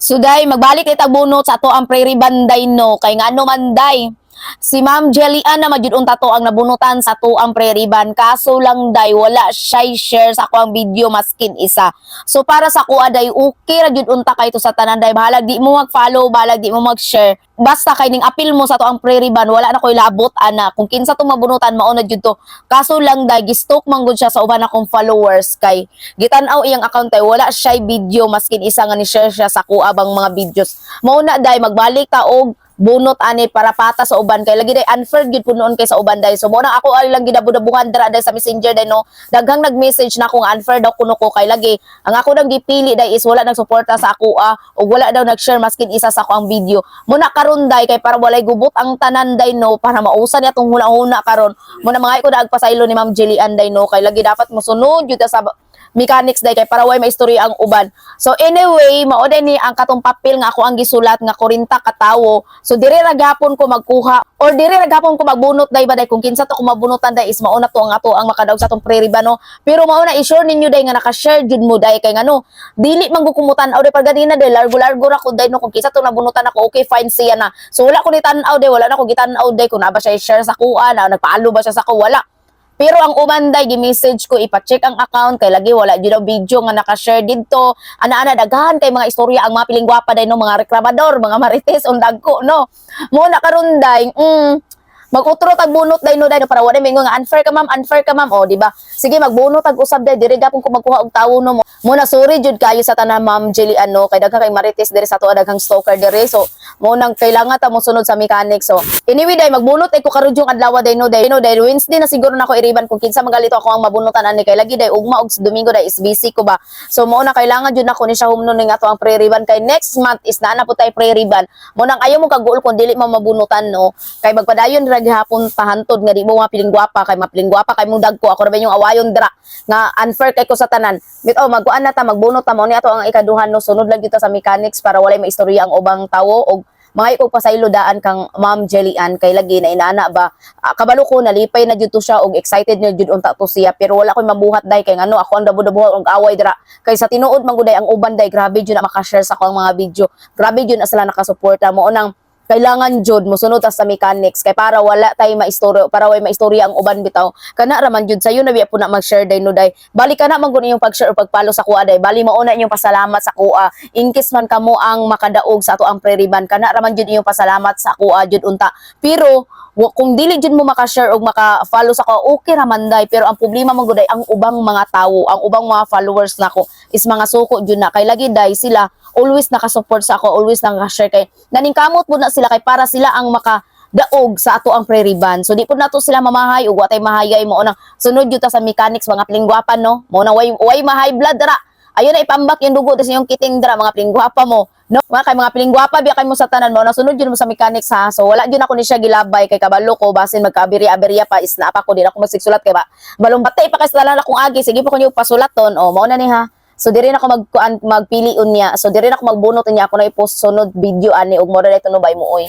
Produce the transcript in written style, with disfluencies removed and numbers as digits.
So day, magbalik kita bunot sa ato ang free reban day no. Kay nga ano man day. Si Ma'am Jelian na madyud unta to ang nabunutan sa to ang free reban. Kaso lang day, wala siya share sa ako ang video maskin isa. So para sa kuha day, okay ra jud unta kay to sa tanan day. Bahalag di mo mag-follow, bahalag di mo mag-share. Basta kay ning apil mo sa to ang free reban, wala na koy labot ana. Kung kinsa to mabunutan, mauna jud to. Kaso lang day, gistok man gud siya sa uban akong followers kay gitan-aw iyang account ay wala siya video maskin isa nga ni share siya sa kuha bang mga videos. Mauna day, magbalik ta og bunot ani para pata sa uban kay lagi day unfair gyud po noon kay sa uban day. So mo nang ako ari lang gidabudabuhan dra day sa Messenger day no. Daghang nag-message na kung unfair daw kuno ko kay lagi ang ako nang gipili day is wala nagsuporta sa ako ug wala daw nag-share maskin isa sa ako ang video. Mo na karon day kay para walay gubot ang tanan day no para mausan atong huna-huna karon. Mo na mga ko nagpasaylo ni Ma'am Jillian day no kay lagi dapat mosunod jud sa mechanics day kay para way maistorya ang uban. So anyway, mao day ni ang katong papel nga ako ang gisulat nga 40 ka tawo. So dire ra gapon ko magkuha or dire ra gapon ko magbunot day baday kung kinsa to ko mabunutan day is mauna to ang ato ang makadaog sa atong free reban no. Pero mauna i-sure ninyo day nga naka-share jud mo day kay ngano dili man gukumutan aw day pagganina day largo-largo ra ko day no kung kinsa to nabunutan ako okay fine siya na. So wala ko ni tan-aw day, wala na ko gitan-aw day kung na ba siya i-share sa kuha na nagpaalo ba siya sa ko wala. Pero ang umanday, gi-message ko, ipa-check ang account, kay lagi wala dito video nga naka-share dito. Ana-ana, daghan kay mga istorya, ang mga piling gwapa day no, mga reklamador, mga marites, undag ko, no. Muna karunday, mag-utro tag bunot day no day no, para wala mingo nga unfair ka ma'am, o di ba? Sige magbunot tag usab day dire gapon ko magkuha og tawo no mo. Muna sorry jud kayo sa tanan Ma'am Jillian no, kay daghang kay marites dire sa to daghang stalker dire. So mo nang kailangan ta mo sunod sa mechanic. So anyway day magbunot ay ko karon yung adlaw day no day Wednesday na siguro na ko iriban kung kinsa magalito ako ang mabunutan ani kay lagi day ugma og Domingo day is busy ko ba. So mo na kailangan jud nako ni siya humno ning ato ang free ribbon kay next month is na po tay free ribbon. Mo nang ayaw mo kaguol kun dili mo mabunutan no. Kay magpadayon gihapon pahantod nga di mo mapiling gwapa kay mong dagko ako ra ba yung awayon dra nga unfair kay ko sa tanan bitaw magkuan na ta magbunot ta mo ni ato ang ikaduhan no sunod lang dito sa mechanics para walay maistorya ang ubang tawo og mga iko pasaylo daan kang Ma'am Jillian kay lagi na inaana ba kabalo ko nalipay na jud to siya og excited na jud unta to siya pero wala ko mabuhat day kay ngano ako ang dabudabuhat og away dra kay sa tinuod man gud ang uban day grabe jud na maka-share sa akong mga video grabe jud na sila nakasuporta mo unang kailangan jud mosunod ta sa mechanics kay para wala tay maistorya para way maistorya ang uban bitaw kana raman jud sayo na biya po na mag-share day no day bali kana man gud inyong pag-share o pagpalo sa kuha day bali mauna inyong pasalamat sa kuha in case man kamo ang makadaog sa ato ang free ribbon kana raman jud inyong pasalamat sa kuha jud unta pero kung dili jud mo maka-share og maka-follow sa ko okay ra man day pero ang problema man gud day ang ubang mga tawo ang ubang mga followers nako is mga suko jud na kay lagi day sila always nakasupport sa ako always naka-share kay naningkamot pud na sila kay para sila ang makadaog sa ato ang free ribbon so di pud nato sila mamahay ug watay mahayay mo nang sunod jud ta sa mechanics mga plingwapan no mo nang way mahay blood dra ayun na ipambak yung dugo tas yung kiting dra mga plingwapa mo no mga kay mga plingwapa biya kay mo sa tanan mo nasunod jud mo sa mechanics ha so wala jud ako ni siya gilabay kay kabalo ko basin magka-aberya pa is na pa ko di ako magsigsulat kay ba balong batay pa kay sala akong agi sige pa ko niyo pasulaton o mao na ni ha. So dire na ako magpili unya. So dire na ako magbunot niya ako na i-post sunod video ani ug mo ra dito no bay mo oy.